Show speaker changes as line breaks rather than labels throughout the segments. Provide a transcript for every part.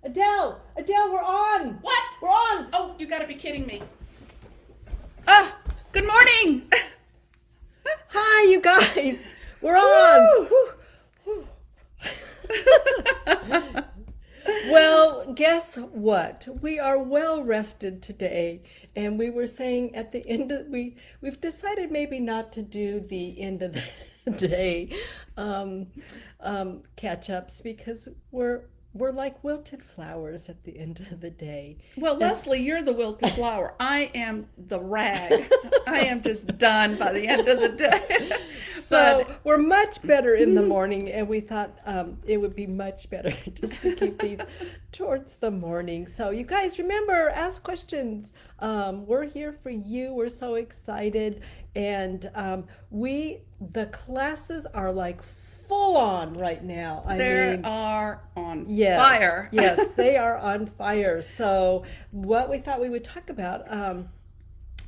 Adele, we're on.
What?
We're on.
Oh, you gotta be kidding me. Ah, good morning.
Hi, you guys. We're on. Woo. Well, guess what? We are well rested today, and we were saying at the end of we've decided maybe not to do the end of the day catch ups because we're like wilted flowers at the end of the day.
Well,
And
Leslie, you're the wilted flower. I am the rag. I am just done by the end of the day.
so
But
we're much better in the morning, and we thought it would be much better just to keep these towards the morning. So you guys remember, ask questions. We're here for you. We're so excited, and the classes are like full on right now.
they are on
Yes,
fire.
yes, they are on fire. So what we thought we would talk about,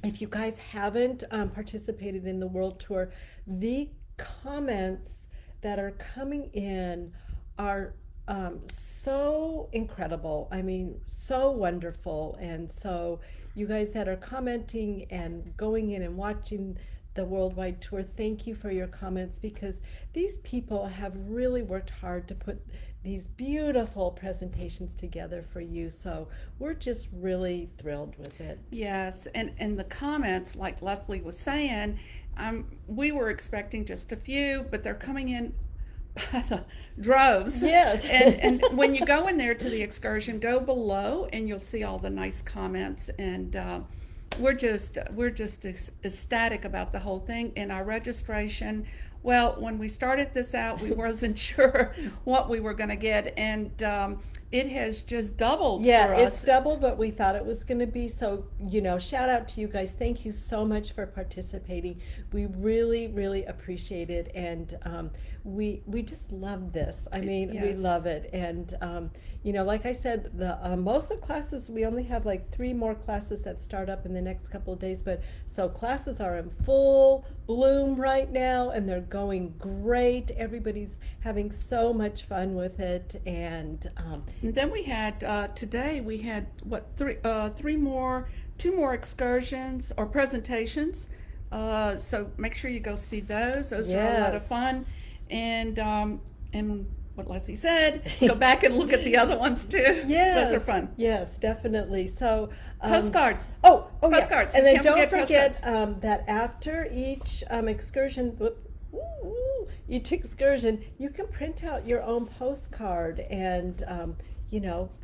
if you guys haven't participated in the world tour, the comments that are coming in are so incredible. I mean, so wonderful. And so you guys that are commenting and going in and watching the worldwide tour, thank you for your comments, because these people have really worked hard to put these beautiful presentations together for you. So we're just really thrilled with it.
Yes, and the comments, like Leslie was saying, we were expecting just a few, but they're coming in by the droves.
Yes.
And when you go in there to the excursion, go below and you'll see all the nice comments. And we're just ecstatic about the whole thing. And our registration, well, when we started this out, we wasn't sure what we were going to get, and it has just doubled
Yeah,
for
it's
us.
double, but we thought it was going to be. So, shout out to you guys. Thank you so much for participating. We really, really appreciate it. And we just love this. I mean, we
Yes.
love it. And, like I said, the most of the classes, we only have like 3 more classes that start up in the next couple of days. But so classes are in full bloom right now, and they're going great. Everybody's having so much fun with it. And
And then we had today we had two more excursions or presentations. So make sure you go see those. Those are a lot of
Yes.
fun, and what Leslie said, go back and look at the other ones too.
yes,
Those are fun.
Yes, definitely. So
Postcards.
Oh, yeah.
Postcards.
And
We
then
can't
don't
forget
forget that after each excursion, each excursion, you can print out your own postcard, and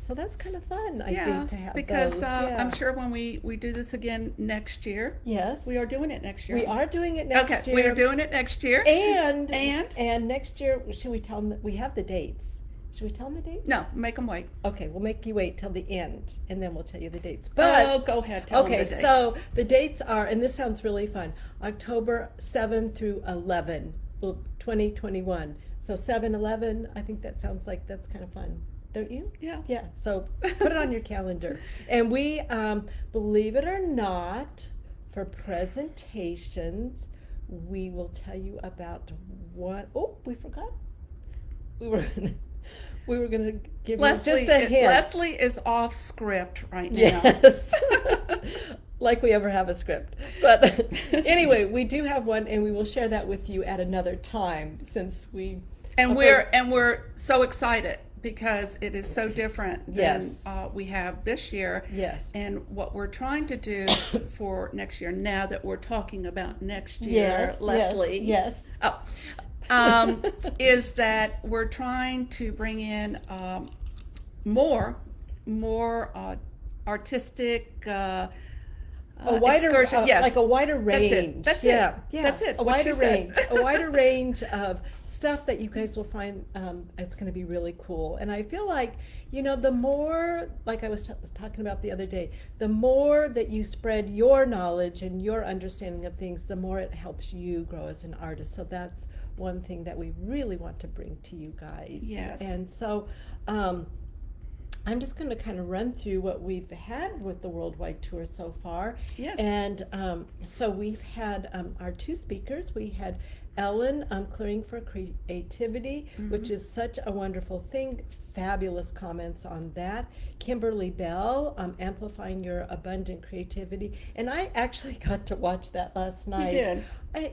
so that's kind of fun. I
Yeah,
think to have
because
those. Yeah.
I'm sure when we do this again next year,
Yes,
we are doing it next year.
we are doing it next
Okay,
year.
we are doing it next year.
And next year, should we tell them that we have the dates? Should we tell them the dates?
No, make them wait.
Okay, we'll make you wait till the end, and then we'll tell you the dates.
Oh, go ahead. Tell them
Okay,
the dates.
so the dates are, and this sounds really fun, October 7 through 11, 2021. So 7-11, I think that sounds like that's kind of fun, don't you?
Yeah.
Yeah, so put it on your calendar. And we, believe it or not, for presentations, we will tell you about one. Oh, we forgot. We were gonna give you just a hint.
Leslie is off script right now.
Yes. Like we ever have a script. But anyway, we do have one, and we will share that with you at another time, since we
And we're so excited because it is so different than
Yes.
we have this year.
Yes.
And what we're trying to do for next year, now that we're talking about next year, Leslie.
Yes.
Oh, is that we're trying to bring in more artistic
A wider,
excursion. Yes.
like a wider range.
That's it.
Yeah, yeah.
That's it.
A
What she
wider
said.
range. A wider range of stuff that you guys will find. It's going to be really cool. And I feel like, the more, like I was talking about the other day, the more that you spread your knowledge and your understanding of things, the more it helps you grow as an artist. So that's one thing that we really want to bring to you guys.
Yes.
And so, I'm just going to kind of run through what we've had with the worldwide tour so far.
Yes.
And so we've had our 2 speakers. We had Ellen, Clearing for Creativity, which is such a wonderful thing. Fabulous comments on that. Kimberly Bell, Amplifying Your Abundant Creativity. And I actually got to watch that last night.
You did.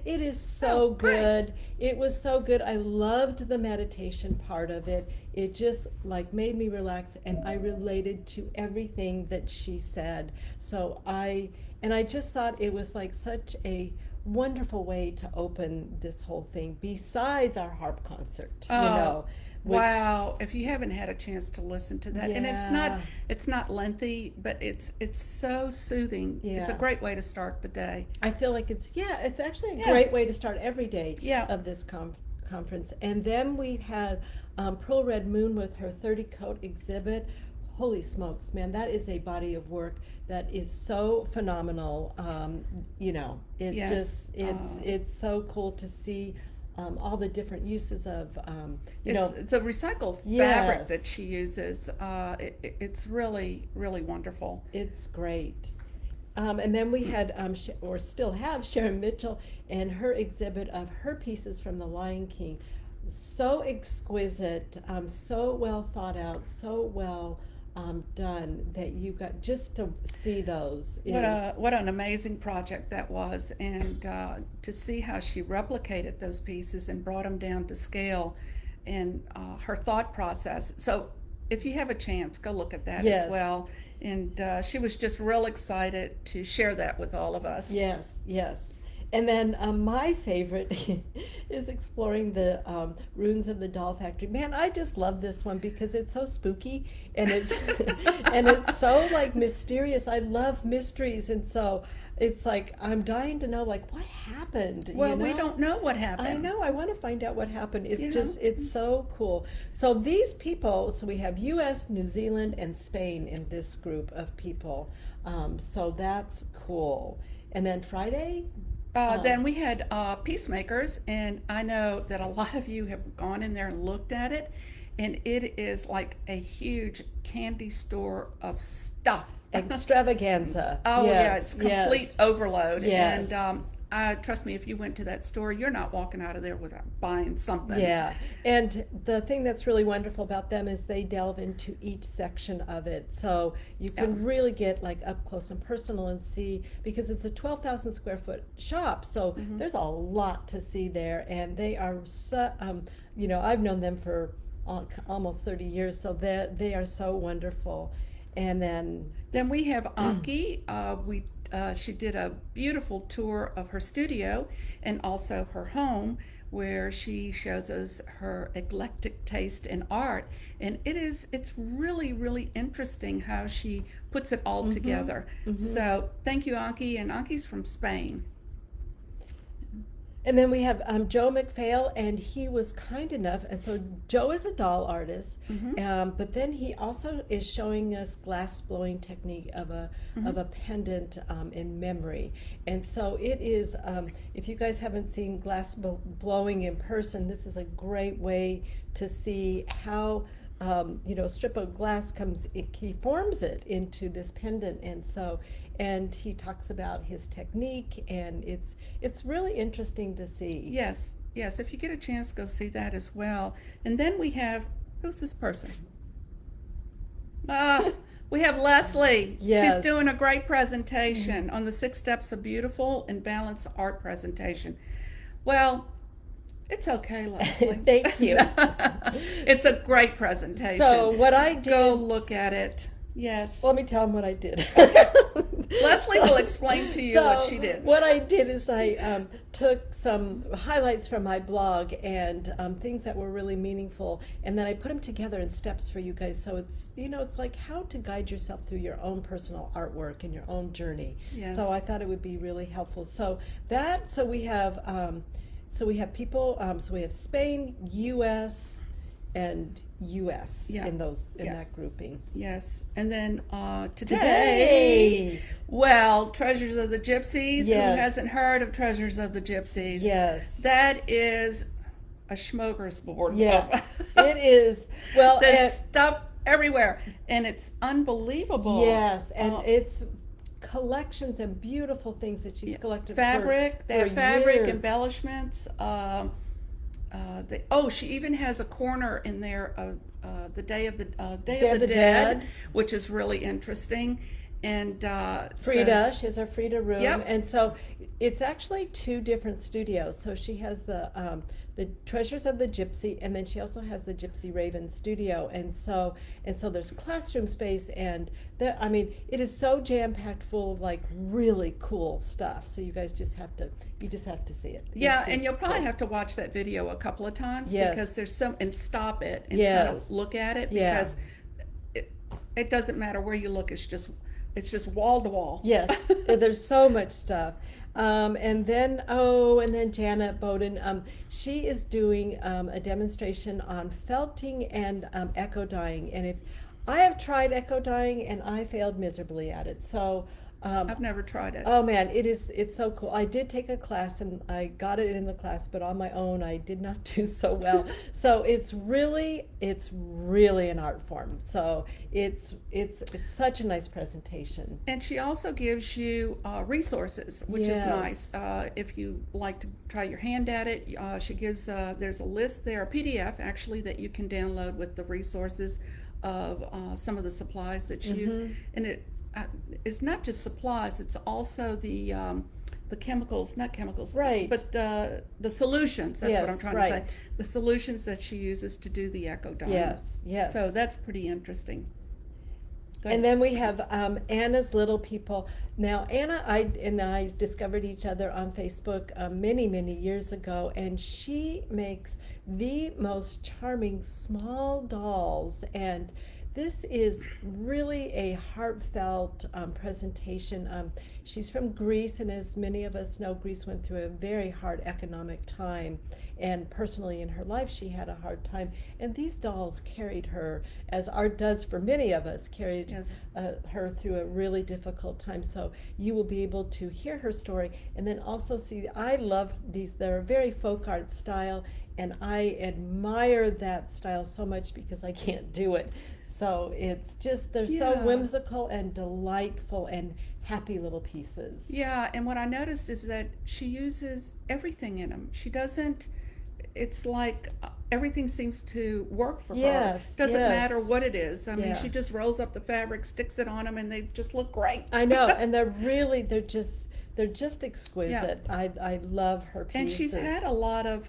It is so good. It was so good. I loved the meditation part of it. It just like made me relax, and I related to everything that she said. So I just thought it was like such a wonderful way to open this whole thing, besides our harp concert, you know. Which,
wow, if you haven't had a chance to listen to that, and
Yeah.
it's not lengthy, but it's so soothing. It's a
Yeah.
great way to start the day.
I feel like it's actually a
Yeah.
great way to start every day
Yeah.
of this conference. And then we had Pearl Red Moon with her 30 coat exhibit. Holy smokes, man, that is a body of work that is so phenomenal. You know, it
Yes.
just it's so cool to see all the different uses of
It's a recycled fabric
Yes.
that she uses. It's really, really wonderful.
It's great. And then we had, or still have, Sharon Mitchell and her exhibit of her pieces from The Lion King. So exquisite, so well thought out, so well done that you got just to see those.
What an amazing project that was, and to see how she replicated those pieces and brought them down to scale, and her thought process. So if you have a chance, go look at that
Yes.
as well. And she was just real excited to share that with all of us.
Yes, yes. And then my favorite is exploring the ruins of the doll factory. Man, I just love this one because it's so spooky, and it's and it's so like mysterious. I love mysteries, and so it's like I'm dying to know like what happened.
Well,
you know?
we don't know what happened.
I know. I want to find out what happened. It's
You
just,
know?
it's so cool. So these people, so we have U.S., New Zealand, and Spain in this group of people. So that's cool. And then Friday,
Then we had Peacemakers, and I know that a lot of you have gone in there and looked at it, and it is like a huge candy store of stuff.
extravaganza.
Oh yeah, it's
yes,
complete
yes.
overload.
Yes.
And trust me, if you went to that store, you're not walking out of there without buying something.
Yeah, and the thing that's really wonderful about them is they delve into each section of it, so you can really get like up close and personal and see, because it's a 12,000 square foot shop, so there's a lot to see there, and they are so, you know, I've known them for almost 30 years, so they are so wonderful. And
Then we have Anki. She did a beautiful tour of her studio and also her home, where she shows us her eclectic taste in art, and it's really, really interesting how she puts it all together. So thank you, Anki, and Anki's from Spain.
And then we have Joe McPhail, and he was kind enough, and so Joe is a doll artist, but then he also is showing us glass blowing technique of a pendant in memory. And so it is, if you guys haven't seen glass blowing in person, this is a great way to see how you know, a strip of glass comes, he forms it into this pendant, and he talks about his technique, and it's really interesting to see.
Yes, if you get a chance, go see that as well. And then we have, who's this person? We have Leslie.
Yes.
She's doing a great presentation on the 6 steps of beautiful and balanced art presentation. Well, it's okay, Leslie.
Thank you.
It's a great presentation.
So what I did,
Go look at it. Yes.
let me tell them what I did.
Leslie will explain to you what she did.
What I did is I took some highlights from my blog and things that were really meaningful, and then I put them together in steps for you guys. So it's, you know, it's like how to guide yourself through your own personal artwork and your own journey.
Yes.
So I thought it would be really helpful. So we have people. So we have Spain, U.S., and U.S.
Yeah.
in
Yeah.
that grouping.
Yes. And then
Today.
well, Treasures of the Gypsies.
Yes.
Who hasn't heard of Treasures of the Gypsies?
Yes.
That is a smorgasbord.
Yeah, it is. Well,
There's stuff everywhere, and it's unbelievable.
yes, and it's collections and beautiful things that she's collected.
Fabric, they
for
have fabric
years.
embellishments. She even has a corner in there of the Day of the Dead, which is really interesting. And
Frida, she has her Frida room,
Yep.
and so it's actually two different studios. So she has the Treasures of the Gypsy, and then she also has the Gypsy Raven studio, and so there's classroom space, and I mean, it is so jam packed full of like really cool stuff. So you guys just have to see it.
Yeah,
It's
and you'll
just
probably
cool.
have to watch that video a couple of times
Yes.
because there's and stop it and kind
Yes.
of look at it
Yeah.
because it doesn't matter where you look. It's just wall to wall.
Yes, there's so much stuff. And then Janet Bowden, she is doing a demonstration on felting and echo dyeing. And if I have tried echo dyeing and I failed miserably at it. So
I've never tried it.
oh man, it's so cool. I did take a class and I got it in the class, but on my own I did not do so well. So it's really an art form. So it's such a nice presentation.
And she also gives you resources, which is
Yes.
nice. If you like to try your hand at it, she gives, there's a list there, a PDF actually, that you can download with the resources of some of the supplies that she used. And it's not just supplies, it's also the chemicals, not chemicals,
Right.
but the solutions, that's what I'm
Yes,
trying to
right.
say. The solutions that she uses to do the echo dyeing.
Yes.
So that's pretty interesting. Go
And
ahead.
then we have Anna's Little People. Now, Anna and I discovered each other on Facebook many, many years ago, and she makes the most charming small dolls. And this is really a heartfelt presentation. She's from Greece, and as many of us know, Greece went through a very hard economic time, and personally in her life she had a hard time. And these dolls carried her, as art does for many of us, carried
Yes.
her through a really difficult time. So you will be able to hear her story, and then also see, I love these, they're a very folk art style, and I admire that style so much because I can't do it. So it's just, they're so
Yeah.
whimsical and delightful and happy little pieces.
Yeah, and what I noticed is that she uses everything in them. She doesn't, it's like everything seems to work for her.
Yes,
Doesn't
yes.
matter what it is. I mean,
Yeah.
she just rolls up the fabric, sticks it on them, and they just look great.
I know, and they're just exquisite. I love her pieces.
And she's had a lot of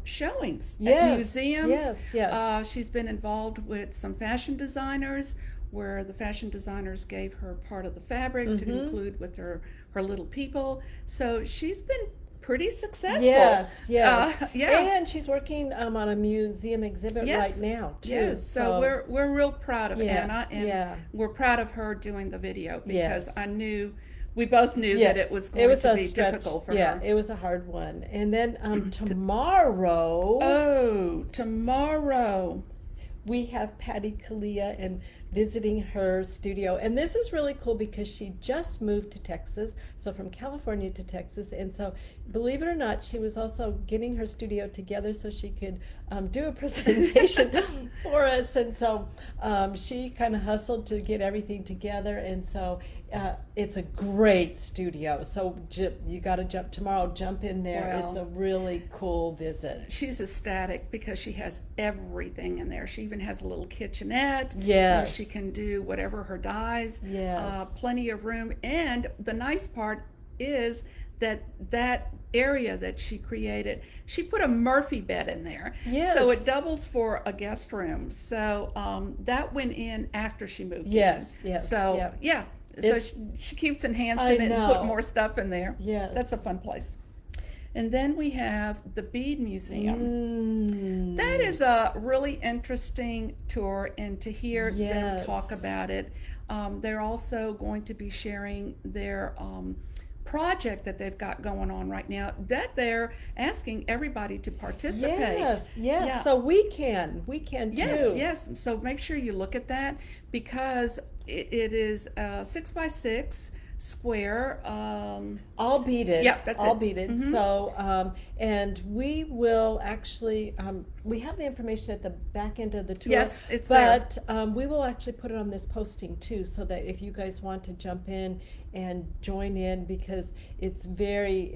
showings at
Yes,
museums.
yes.
She's been involved with some fashion designers where the fashion designers gave her part of the fabric to include with her little people. So she's been pretty successful.
Yes.
Yeah.
And she's working on a museum exhibit
Yes.
right now too.
Yes, so we're real proud of
Yeah,
Anna, and
yeah.
we're proud of her doing the video because
Yes.
we both knew that it was going to be
stretch.
difficult for
Yeah,
her.
it was a hard one. And then tomorrow
Tomorrow.
we have Patty Kalia and visiting her studio. And this is really cool because she just moved to Texas, so from California to Texas. And so, believe it or not, she was also getting her studio together so she could do a presentation for us. And so she kind of hustled to get everything together. And so it's a great studio. So you got to jump in there.
Wow.
It's a really cool visit.
She's ecstatic because she has everything in there. She even has a little kitchenette.
Yes.
Where she can do whatever her dyes.
Yes.
Plenty of room. And the nice part is that area that she created, she put a Murphy bed in there.
Yes.
So it doubles for a guest room. So that went in after she moved
Yes,
in.
yes,
So
yeah.
So
It's-
she keeps enhancing
I
it and
know.
putting more stuff in there.
Yes.
That's a fun place. And then we have the Bead Museum. That is a really interesting tour, and to hear them
Yes.
talk about it. They're also going to be sharing their project that they've got going on right now that they're asking everybody to participate.
Yes.
Yeah.
So we can too.
Yes. So make sure you look at that because it is 6x6. square.
All beaded.
Yeah, that's
all
it.
beaded. So, and we will actually, we have the information at the back end of the tour.
Yes, it's there.
but we will actually put it on this posting too, so that if you guys want to jump in and join in, because it's very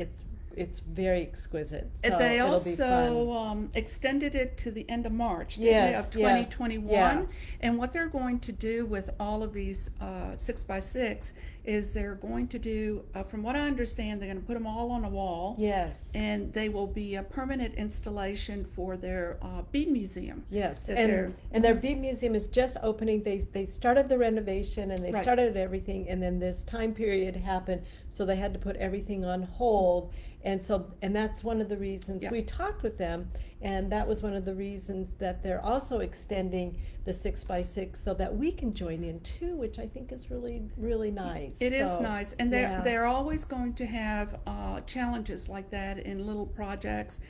exquisite. So
They
it'll be fun.
also extended it to the end of March, didn't they,
Yes,
of
yes,
2021.
yeah.
And what they're going to do with all of these 6x6 is they're going to do, from what I understand, they're going to put them all on a wall.
Yes.
And they will be a permanent installation for their bead museum.
Yes,
that they're-
and their bead museum is just opening. They started the renovation and they
Right.
started everything, and then this time period happened, so they had to put everything on hold. And that's one of the reasons
Yeah.
we talked with them, and that was one of the reasons that they're also extending the 6x6 so that we can join in too, which I think is really nice.
It is
So,
nice, and
yeah.
they're always going to have challenges like that in little projects,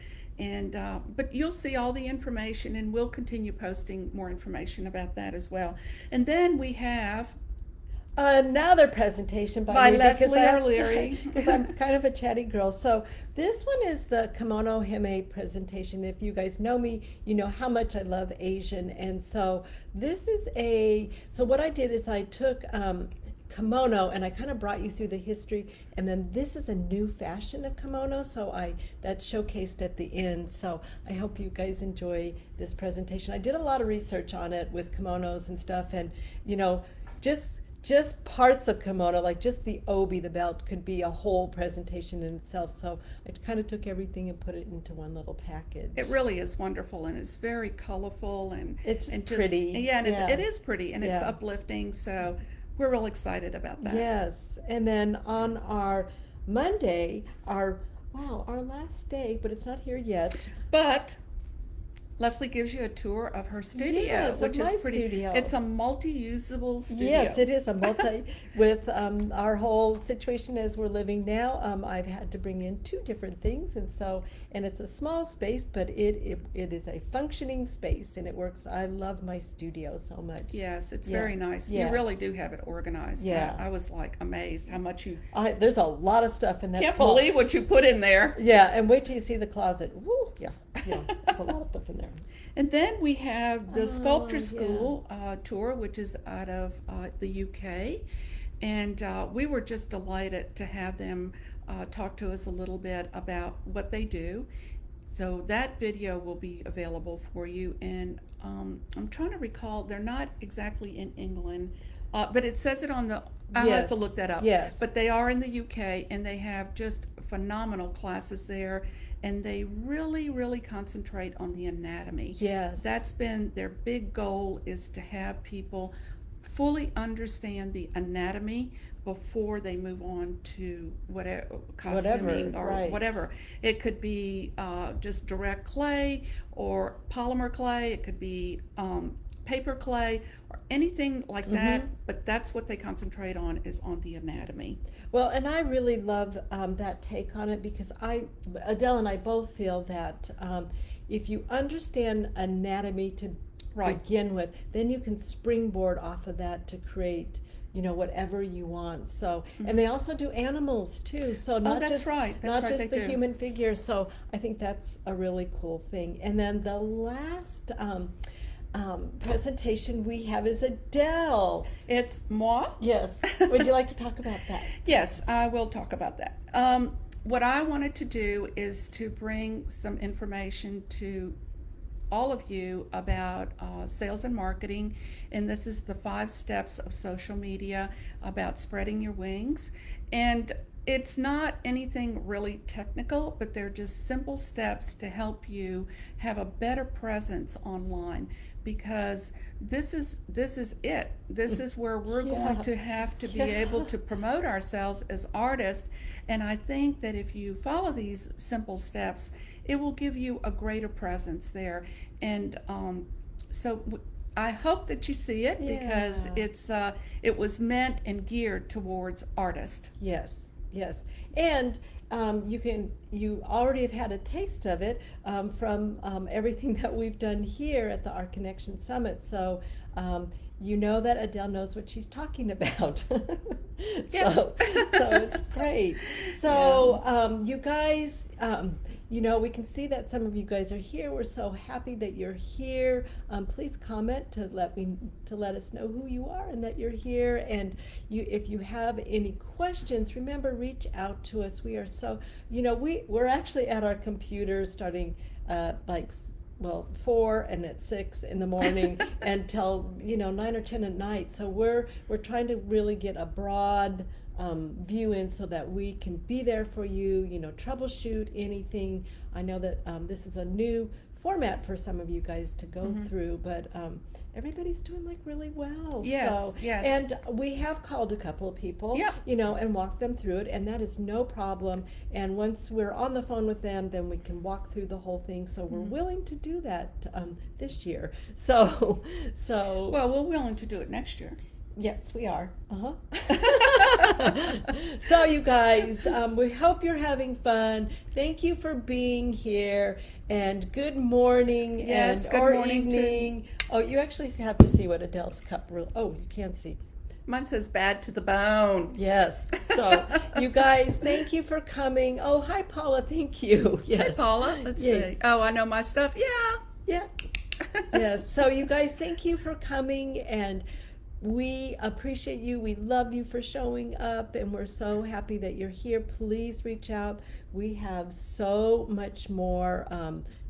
and but you'll see all the information, and we'll continue posting more information about that as well. And then we have
Another presentation by
By
me, because
Leslie O'Leary.
because I'm kind of a chatty girl. So this one is the Kimono Heme presentation. If you guys know me, you know how much I love Asian, and so this is so what I did is I took kimono and I kind of brought you through the history, and then this is a new fashion of kimono, so that's showcased at the end. So I hope you guys enjoy this presentation. I did a lot of research on it with kimonos and stuff, and just parts of kimono, like just the obi, the belt, could be a whole presentation in itself. So I kind of took everything and put it into one little package.
It really is wonderful, and it's very colorful, and
It's
and
pretty.
Yeah, and
Yeah.
it is pretty, and it's
Yeah.
uplifting. So we're real excited about that.
Yes, and then on our Monday, our last day, but it's not here yet.
But Leslie gives you a tour of her studio,
Yes, of
which is
my
pretty.
studio.
It's a multi-usable studio.
Yes, it is a multi. With our whole situation as we're living now, I've had to bring in two different things, and it's a small space, but it is a functioning space, and it works. I love my studio so much.
Yes, it's
Yeah.
very nice.
Yeah.
You really do have it organized.
Yeah.
I was like amazed how much you
There's a lot of stuff in that.
can't
small-
believe what you put in there.
Yeah, and wait till you see the closet. Woo, yeah, there's a lot of stuff in there.
And then we have the Sculpture
yeah.
School tour, which is out of the UK. And we were just delighted to have them talk to us a little bit about what they do. So that video will be available for you. And I'm trying to recall, they're not exactly in England, but it says it on the, I'll have to
Yes.
look that up.
Yes.
But they are in the UK, and they have just phenomenal classes there. And they really concentrate on the anatomy.
Yes.
That's been their big goal, is to have people fully understand the anatomy before they move on to whatever costuming or
right.
whatever. It could be just direct clay or polymer clay. It could be paper clay or anything like that. But that's what they concentrate on, is on the anatomy.
Well, and I really love that take on it, because Adele and I both feel that if you understand anatomy to
Right.
begin with, then you can springboard off of that to create, whatever you want. So, and they also do animals too. So not
that's
just
right. That's
not
right,
just
they
the
do.
human figure. So I think that's a really cool thing. And then the last presentation we have is Adele.
It's moi.
Yes. Would you like to talk about that?
Yes, I will talk about that. What I wanted to do is to bring some information to all of you about sales and marketing, and this is the 5 steps of social media about spreading your wings. And it's not anything really technical, but they're just simple steps to help you have a better presence online, because this is it. This is where we're going to have to be able to promote ourselves as artists. And I think that if you follow these simple steps, it will give you a greater presence there. And I hope that you see it, because it was meant and geared towards artists.
Yes, yes. And you already have had a taste of it from everything that we've done here at the Our Connection Summit. So you know that Adele knows what she's talking about.
Yes.
So it's great. So you guys, we can see that some of you guys are here. We're so happy that you're here. Please comment to let us know who you are and that you're here. And if you have any questions, remember, reach out to us. We are so, we're actually at our computers starting 4 and at 6 in the morning until 9 or 10 at night. So we're trying to really get a broad view in so that we can be there for you, troubleshoot anything. I know that this is a new format for some of you guys to go through, but everybody's doing really well.
Yes,
So,
yes.
And we have called a couple of people,
Yep.
And walked them through it, and that is no problem. And once we're on the phone with them, then we can walk through the whole thing. So we're willing to do that this year. So,
Well, we're willing to do it next year.
yes, we are. So you guys, we hope you're having fun. Thank you for being here, and good morning
Yes, good
or
morning to-
evening. Oh, you actually have to see what Adele's cup rule. Oh, you can't see.
Mine says bad to the bone.
Yes. So you guys, thank you for coming. Oh, hi Paula. Thank you. Yes.
Hey, Paula. Let's
Yeah.
see. Oh, I know my stuff. Yeah.
Yeah. Yes. So you guys, thank you for coming, and we appreciate you. We love you for showing up, and we're so happy that you're here. Please reach out. We have so much more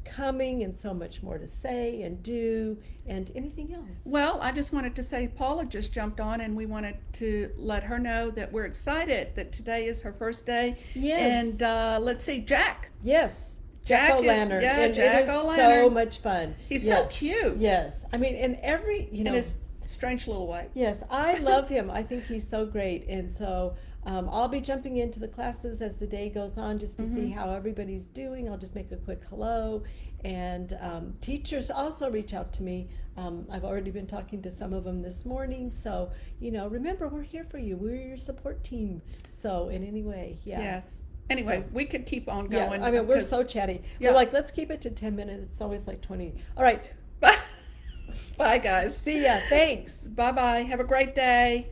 coming, and so much more to say and do, and anything else.
Well, I just wanted to say Paula just jumped on, and we wanted to let her know that we're excited that today is her first day.
Yes.
And let's see, Jack.
Yes.
Jack
Jack
is-
O'Lantern.
yeah,
And
Jack
it is so
O'Lantern.
much fun.
He's
Yeah.
so cute.
Yes. I mean, in every,
In his strange little way.
Yes, I love him. I think he's so great. And so I'll be jumping into the classes as the day goes on just to see how everybody's doing. I'll just make a quick hello. And teachers also reach out to me. I've already been talking to some of them this morning. So, remember, we're here for you. We're your support team. So in any way, yeah.
Yes. Anyway, we could keep on
Yeah,
going.
I mean, we're
because-
so chatty.
Yeah.
We're like, let's keep it to 10 minutes. It's always like 20. All right.
Bye, guys.
See ya. Thanks.
Bye-bye. Have a great day.